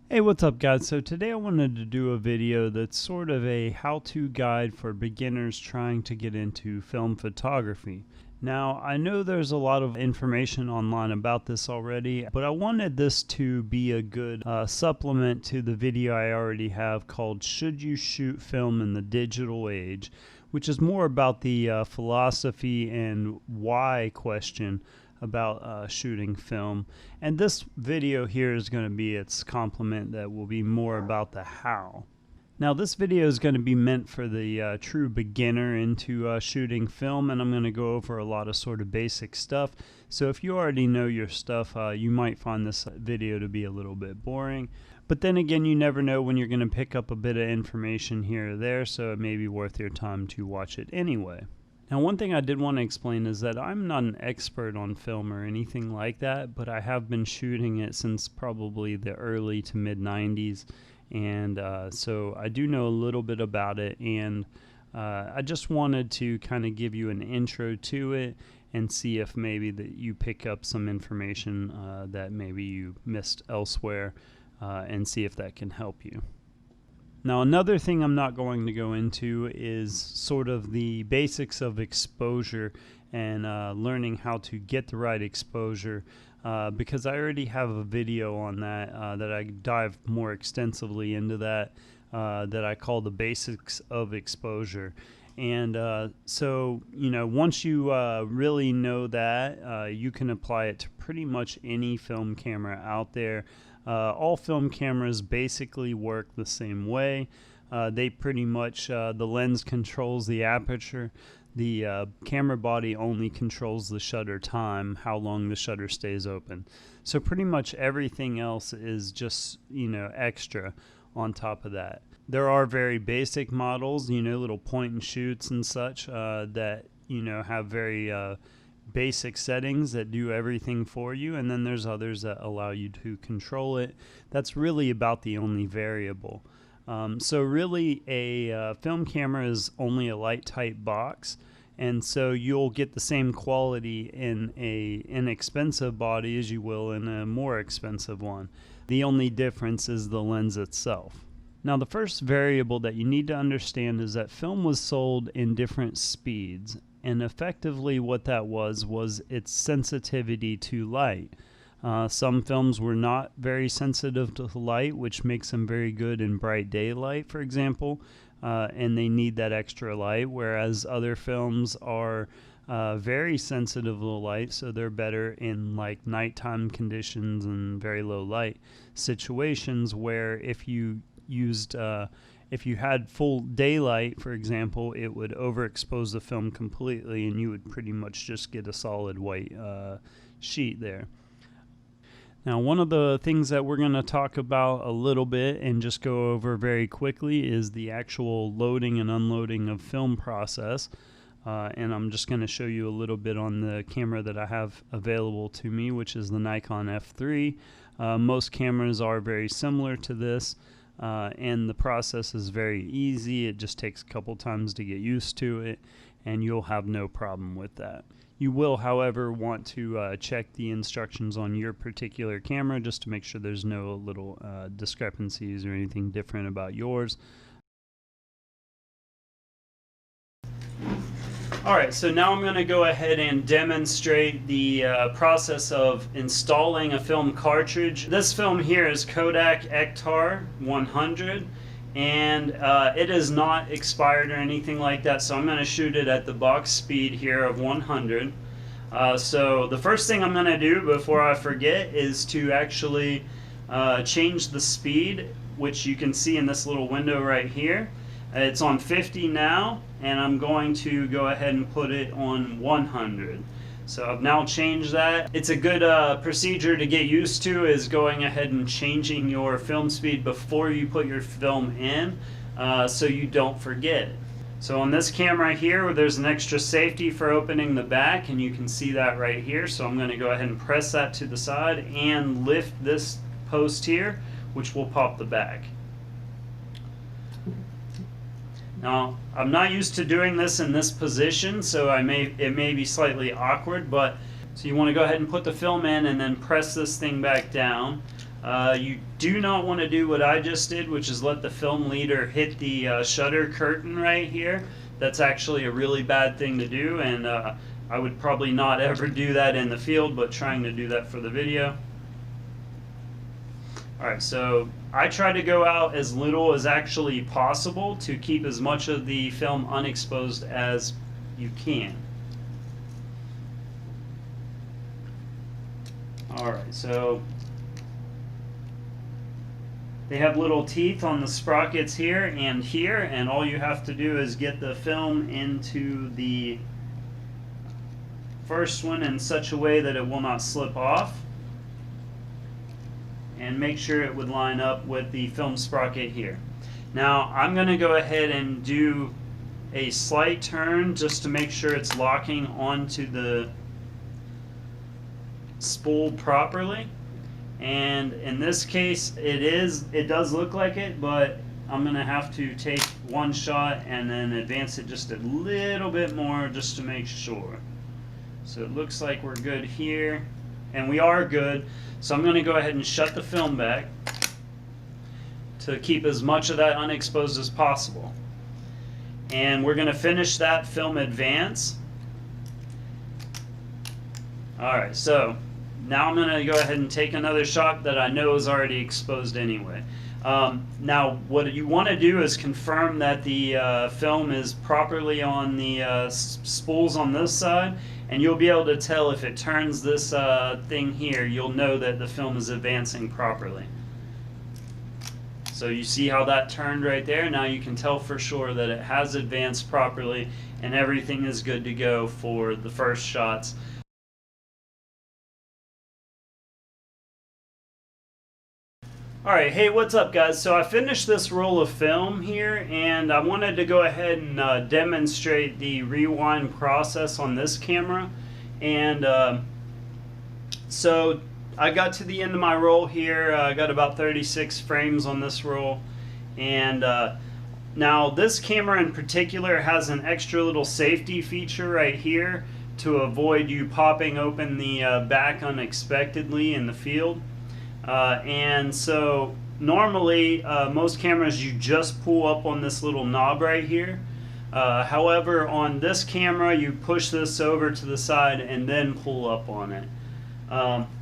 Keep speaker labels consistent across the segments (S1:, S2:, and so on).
S1: Hey, what's up guys? So today I wanted to do a video that's sort of a how-to guide for beginners trying to get into film photography. Now, I know there's a lot of information online about this already, but I wanted this to be a good supplement to the video I already have called Should You Shoot Film in the Digital Age?, which is more about the philosophy and why question about shooting film. And this video here is going to be its complement that will be more about the how. Now this video is going to be meant for the true beginner into shooting film, and I'm going to go over a lot of sort of basic stuff. So if you already know your stuff, you might find this video to be a little bit boring. But then again, you never know when you're going to pick up a bit of information here or there, so it may be worth your time to watch it anyway. Now, one thing I did want to explain is that I'm not an expert on film or anything like that, but I have been shooting it since probably the early to mid 90s, and so I do know a little bit about it, and I just wanted to kind of give you an intro to it and see if maybe that you pick up some information that maybe you missed elsewhere, and see if that can help you. Now, another thing I'm not going to go into is sort of the basics of exposure and learning how to get the right exposure, because I already have a video on that that I dive more extensively into that I call the basics of exposure. And so, you know, once you really know that, you can apply it to pretty much any film camera out there. All film cameras basically work the same way. They pretty much, the lens controls the aperture. The camera body only controls the shutter time, how long the shutter stays open. So pretty much everything else is just, you know, extra on top of that. There are very basic models, you know, little point and shoots and such that, you know, have very basic settings that do everything for you, and then there's others that allow you to control it. That's really about the only variable. So really a film camera is only a light type box, and so you'll get the same quality in a inexpensive body as you will in a more expensive one. The only difference is the lens itself. Now, the first variable that you need to understand is that film was sold in different speeds, and effectively what that was its sensitivity to light. Some films were not very sensitive to light, which makes them very good in bright daylight, for example, and they need that extra light, whereas other films are very sensitive to light, so they're better in like nighttime conditions and very low light situations, where if you used if you had full daylight, for example, it would overexpose the film completely and you would pretty much just get a solid white sheet there. Now, one of the things that we're going to talk about a little bit and just go over very quickly is the actual loading and unloading of film process. And I'm just going to show you a little bit on the camera that I have available to me, which is the Nikon F3. Most cameras are very similar to this. And the process is very easy. It just takes a couple times to get used to it, and you'll have no problem with that. You will, however, want to check the instructions on your particular camera just to make sure there's no little discrepancies or anything different about yours. Alright, so now I'm going to go ahead and demonstrate the process of installing a film cartridge. This film here is Kodak Ektar 100, and it is not expired or anything like that, so I'm going to shoot it at the box speed here of 100. So the first thing I'm going to do before I forget is to actually change the speed, which you can see in this little window right here. It's on 50 now, and I'm going to go ahead and put it on 100. So I've now changed that. It's a good procedure to get used to, is going ahead and changing your film speed before you put your film in, so you don't forget. So on this camera here, there's an extra safety for opening the back, and you can see that right here. So I'm going to go ahead and press that to the side and lift this post here, which will pop the back. Now, I'm not used to doing this in this position, so it may be slightly awkward, but so you want to go ahead and put the film in and then press this thing back down. You do not want to do what I just did, which is let the film leader hit the shutter curtain right here. That's actually a really bad thing to do, and I would probably not ever do that in the field, but trying to do that for the video. Alright, so I try to go out as little as actually possible to keep as much of the film unexposed as you can. Alright, so they have little teeth on the sprockets here, and all you have to do is get the film into the first one in such a way that it will not slip off, and make sure it would line up with the film sprocket here. Now I'm going to go ahead and do a slight turn just to make sure it's locking onto the spool properly. And in this case it does look like it, but I'm going to have to take one shot and then advance it just a little bit more just to make sure. So it looks like we're good here, and we are good. So I'm going to go ahead and shut the film back to keep as much of that unexposed as possible. And we're going to finish that film advance. Alright, so now I'm going to go ahead and take another shot that I know is already exposed anyway. Now what you want to do is confirm that the film is properly on the spools on this side, and you'll be able to tell if it turns this thing here, you'll know that the film is advancing properly. So you see how that turned right there? Now you can tell for sure that it has advanced properly and everything is good to go for the first shots. Alright, hey, what's up guys? So I finished this roll of film here, and I wanted to go ahead and demonstrate the rewind process on this camera. And so I got to the end of my roll here. I got about 36 frames on this roll. And now this camera in particular has an extra little safety feature right here to avoid you popping open the back unexpectedly in the field. And so normally most cameras you just pull up on this little knob right here. However, on this camera you push this over to the side and then pull up on it.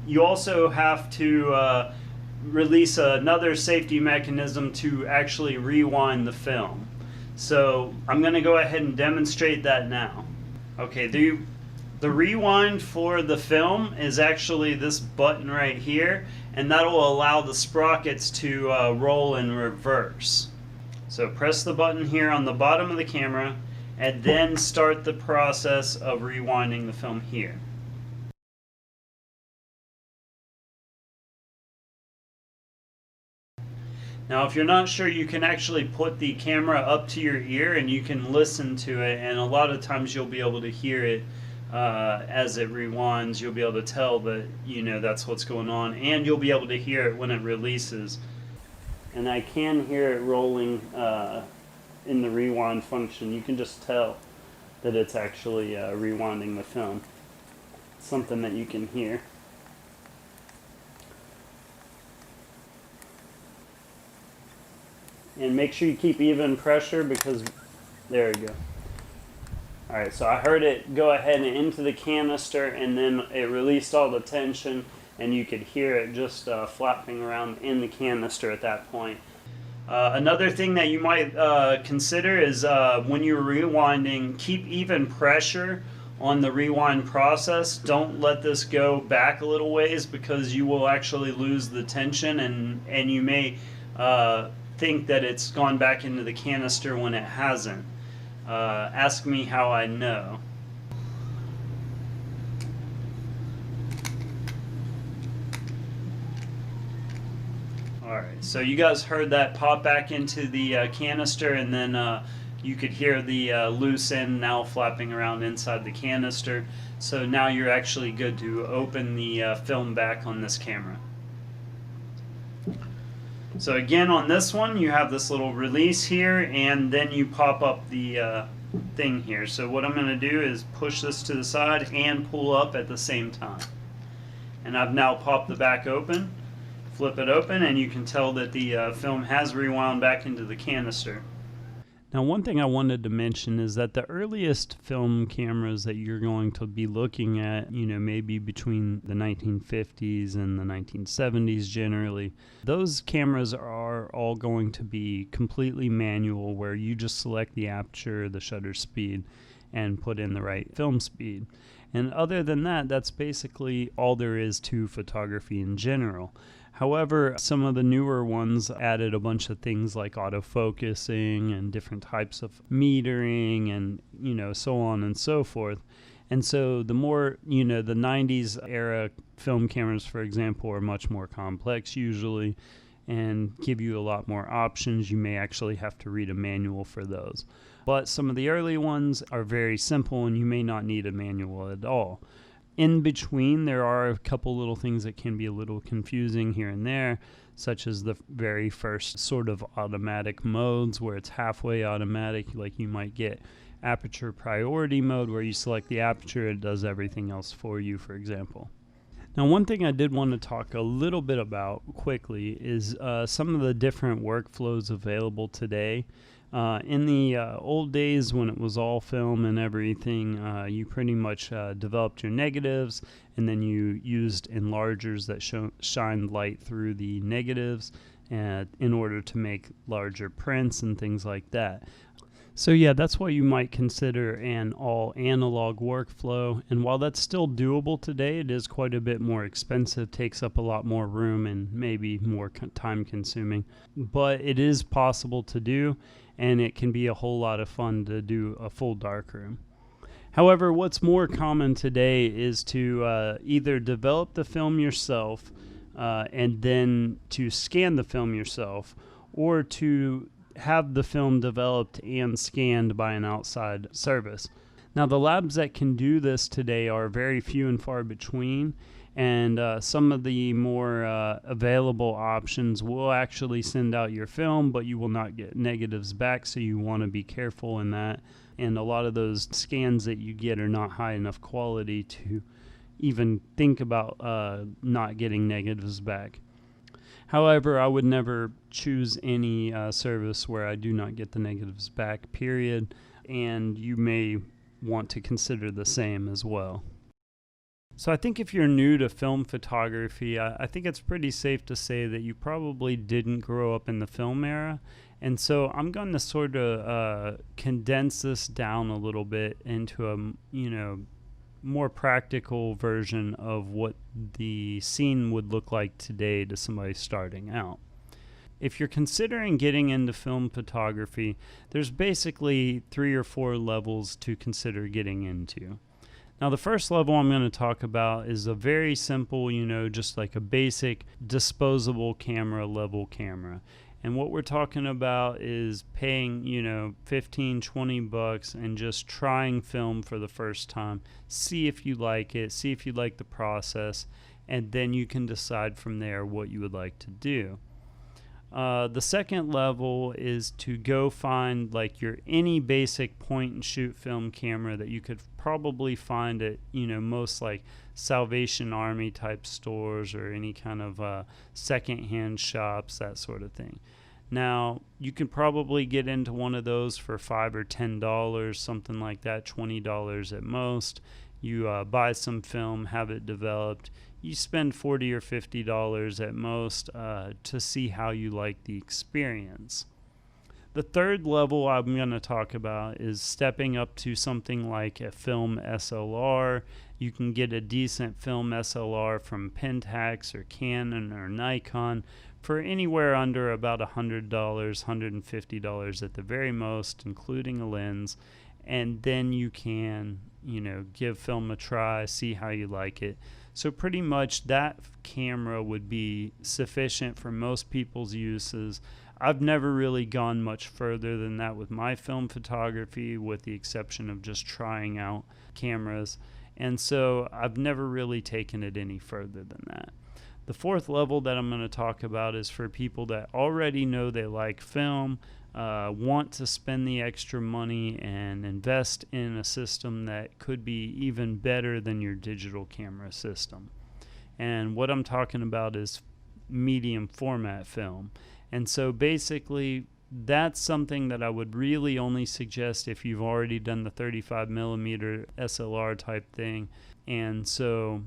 S1: You also have to release another safety mechanism to actually rewind the film. So I'm going to go ahead and demonstrate that now. Okay, the rewind for the film is actually this button right here, and that will allow the sprockets to roll in reverse. So press the button here on the bottom of the camera and then start the process of rewinding the film here. Now if you're not sure, you can actually put the camera up to your ear and you can listen to it, and a lot of times you'll be able to hear it as it rewinds. You'll be able to tell that, you know, that's what's going on, and you'll be able to hear it when it releases. And I can hear it rolling in the rewind function. You can just tell that it's actually rewinding the film. It's something that you can hear. And make sure you keep even pressure, because there we go. Alright, so I heard it go ahead and into the canister, and then it released all the tension, and you could hear it just flapping around in the canister at that point. Another thing that you might consider is when you're rewinding, keep even pressure on the rewind process. Don't let this go back a little ways, because you will actually lose the tension, and you may think that it's gone back into the canister when it hasn't. Ask me how I know. Alright, so you guys heard that pop back into the canister, and then you could hear the loose end now flapping around inside the canister. So now you're actually good to open the film back on this camera. So again, on this one you have this little release here, and then you pop up the thing here. So what I'm going to do is push this to the side and pull up at the same time. And I've now popped the back open. flip it open and you can tell that the film has rewound back into the canister. Now, one thing I wanted to mention is that the earliest film cameras that you're going to be looking at, maybe between the 1950s and the 1970s generally, those cameras are all going to be completely manual, where you just select the aperture, the shutter speed, and put in the right film speed. And other than that, that's basically all there is to photography in general. However, some of the newer ones added a bunch of things like autofocusing and different types of metering and, so on and so forth. And so the more, the 90s era film cameras, for example, are much more complex usually and give you a lot more options. You may actually have to read a manual for those. But some of the early ones are very simple and you may not need a manual at all. In between, there are a couple little things that can be a little confusing here and there, such as the very first sort of automatic modes where it's halfway automatic. Like you might get aperture priority mode where you select the aperture, it does everything else for you, for example. Now, one thing I did want to talk a little bit about quickly is some of the different workflows available today. In the old days when it was all film and everything, you pretty much developed your negatives and then you used enlargers that shined light through the negatives in order to make larger prints and things like that. So yeah, that's what you might consider an all analog workflow. And while that's still doable today, it is quite a bit more expensive, takes up a lot more room and maybe more time consuming. But it is possible to do, and it can be a whole lot of fun to do a full darkroom. However, what's more common today is to either develop the film yourself and then to scan the film yourself, or to have the film developed and scanned by an outside service. Now, the labs that can do this today are very few and far between, and some of the more available options will actually send out your film, but you will not get negatives back, so you want to be careful in that. And a lot of those scans that you get are not high enough quality to even think about not getting negatives back. However, I would never choose any service where I do not get the negatives back, period, and you may want to consider the same as well. So I think if you're new to film photography, I think it's pretty safe to say that you probably didn't grow up in the film era. And so I'm going to sort of condense this down a little bit into a, more practical version of what the scene would look like today to somebody starting out. If you're considering getting into film photography, there's basically 3 or 4 levels to consider getting into. Now, the first level I'm going to talk about is a very simple, just like a basic disposable camera level camera. And what we're talking about is paying, $15-20 and just trying film for the first time. See if you like it, see if you like the process, and then you can decide from there what you would like to do. The second level is to go find like any basic point and shoot film camera that you could probably find at most like Salvation Army type stores or any kind of secondhand shops, that sort of thing. Now, you can probably get into one of those for $5 or $10, something like that, $20 at most. You buy some film, have it developed. You spend $40 or $50 at most to see how you like the experience. The third level I'm going to talk about is stepping up to something like a film SLR. You can get a decent film SLR from Pentax or Canon or Nikon for anywhere under about $100, $150 at the very most, including a lens. And then you can, give film a try, see how you like it. So pretty much that camera would be sufficient for most people's uses. I've never really gone much further than that with my film photography, with the exception of just trying out cameras. And so I've never really taken it any further than that. The fourth level that I'm going to talk about is for people that already know they like film, want to spend the extra money and invest in a system that could be even better than your digital camera system. And what I'm talking about is medium format film. And so basically that's something that I would really only suggest if you've already done the 35mm SLR type thing. And so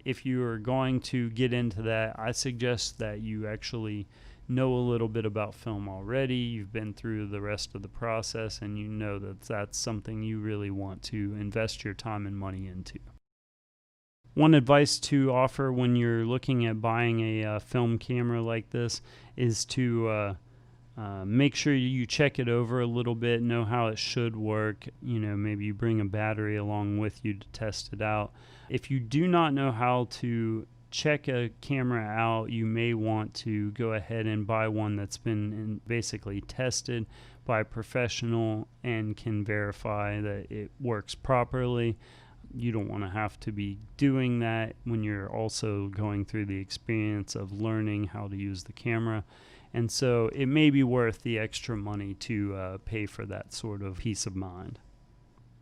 S1: if you are going to get into that, I suggest that you actually know a little bit about film already. You've been through the rest of the process and you know that that's something you really want to invest your time and money into. One advice to offer when you're looking at buying a film camera like this is to make sure you check it over a little bit, know how it should work. Maybe you bring a battery along with you to test it out. If you do not know how to check a camera out, you may want to go ahead and buy one that's been basically tested by a professional and can verify that it works properly. You don't want to have to be doing that when you're also going through the experience of learning how to use the camera. And so it may be worth the extra money to pay for that sort of peace of mind.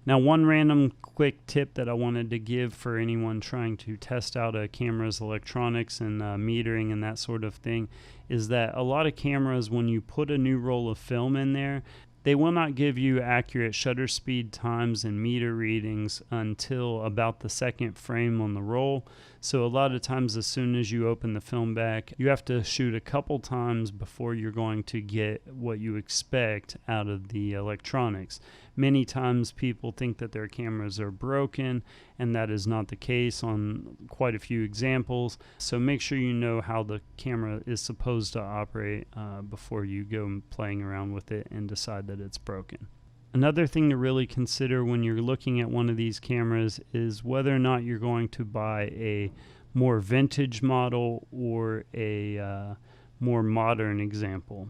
S1: Now, one random quick tip that I wanted to give for anyone trying to test out a camera's electronics and metering and that sort of thing is that a lot of cameras, when you put a new roll of film in there, they will not give you accurate shutter speed times and meter readings until about the second frame on the roll. So a lot of times as soon as you open the film back, you have to shoot a couple times before you're going to get what you expect out of the electronics. Many times people think that their cameras are broken, and that is not the case on quite a few examples. So make sure you know how the camera is supposed to operate before you go playing around with it and decide that it's broken. Another thing to really consider when you're looking at one of these cameras is whether or not you're going to buy a more vintage model or a more modern example.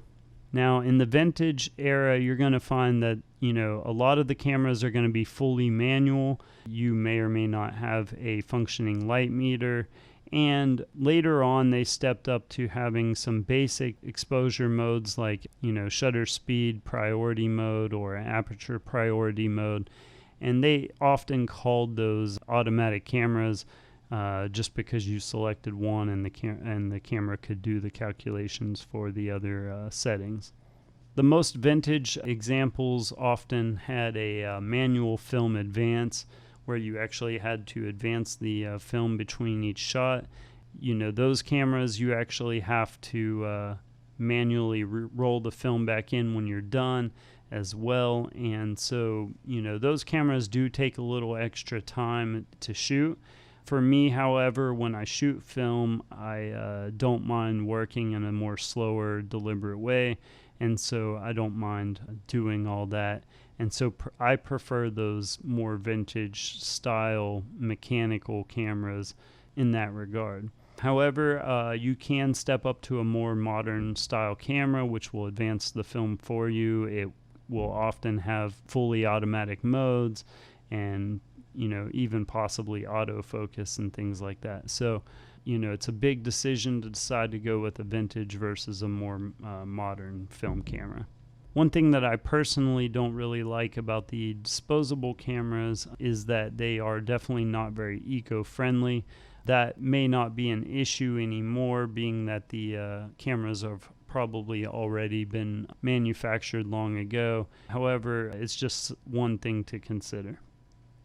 S1: Now, in the vintage era, you're going to find that, a lot of the cameras are going to be fully manual. You may or may not have a functioning light meter. And later on, they stepped up to having some basic exposure modes like, shutter speed priority mode or aperture priority mode. And they often called those automatic cameras just because you selected one and the camera could do the calculations for the other settings. The most vintage examples often had a manual film advance where you actually had to advance the film between each shot. Those cameras, you actually have to manually roll the film back in when you're done as well. And so, those cameras do take a little extra time to shoot. For me, however, when I shoot film, I don't mind working in a more slower, deliberate way. And so I don't mind doing all that. And so I prefer those more vintage style mechanical cameras in that regard. However, you can step up to a more modern style camera, which will advance the film for you. It will often have fully automatic modes and, even possibly autofocus and things like that. So, it's a big decision to decide to go with a vintage versus a more modern film camera. One thing that I personally don't really like about the disposable cameras is that they are definitely not very eco-friendly. That may not be an issue anymore, being that the cameras have probably already been manufactured long ago. However, it's just one thing to consider.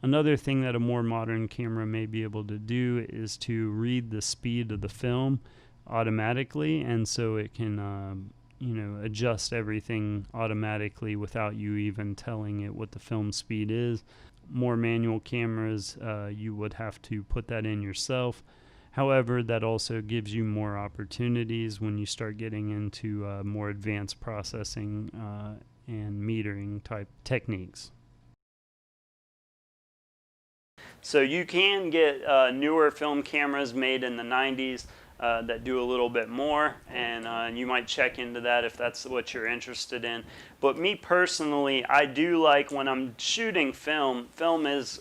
S1: Another thing that a more modern camera may be able to do is to read the speed of the film automatically, and so it can adjust everything automatically without you even telling it what the film speed is. More manual cameras, you would have to put that in yourself. However, that also gives you more opportunities when you start getting into more advanced processing and metering type techniques. So you can get newer film cameras made in the 90s that do a little bit more, and you might check into that if that's what you're interested in. But me personally, I do like when I'm shooting film. Film is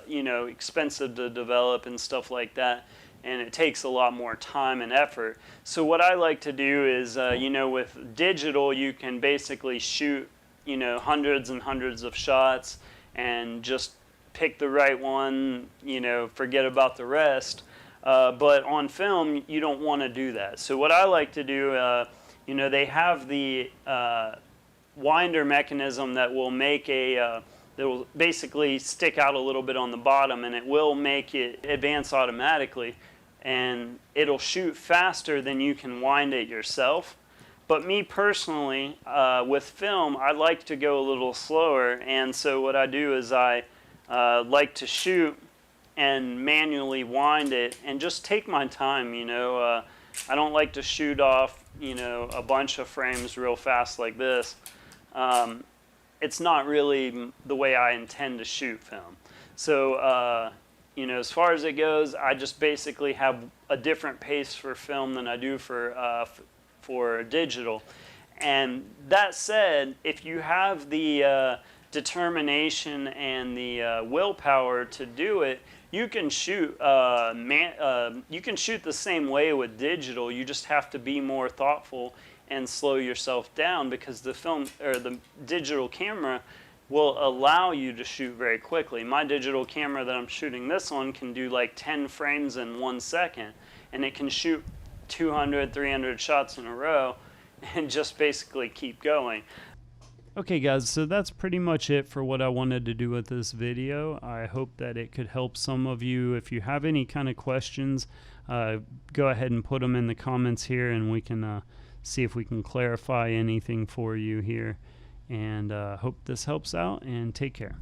S1: expensive to develop and stuff like that, and it takes a lot more time and effort. So what I like to do is, with digital, you can basically shoot, hundreds and hundreds of shots and just pick the right one, forget about the rest. But on film, you don't want to do that. So what I like to do, they have the winder mechanism that will make that will basically stick out a little bit on the bottom, and it will make it advance automatically, and it'll shoot faster than you can wind it yourself. But me personally, with film, I like to go a little slower, and so what I do is I like to shoot and manually wind it and just take my time. I don't like to shoot off a bunch of frames real fast like this. It's not really the way I intend to shoot film. So as far as it goes, I just basically have a different pace for film than I do for digital. And that said, if you have the determination and the willpower to do it, you can shoot you can shoot the same way with digital. You just have to be more thoughtful and slow yourself down, because the film or the digital camera will allow you to shoot very quickly. My digital camera that I'm shooting this on can do like 10 frames in 1 second, and it can shoot 200, 300 shots in a row and just basically keep going. Okay guys, so that's pretty much it for what I wanted to do with this video. I hope that it could help some of you. If you have any kind of questions, go ahead and put them in the comments here, and we can see if we can clarify anything for you here. And hope this helps out, and take care.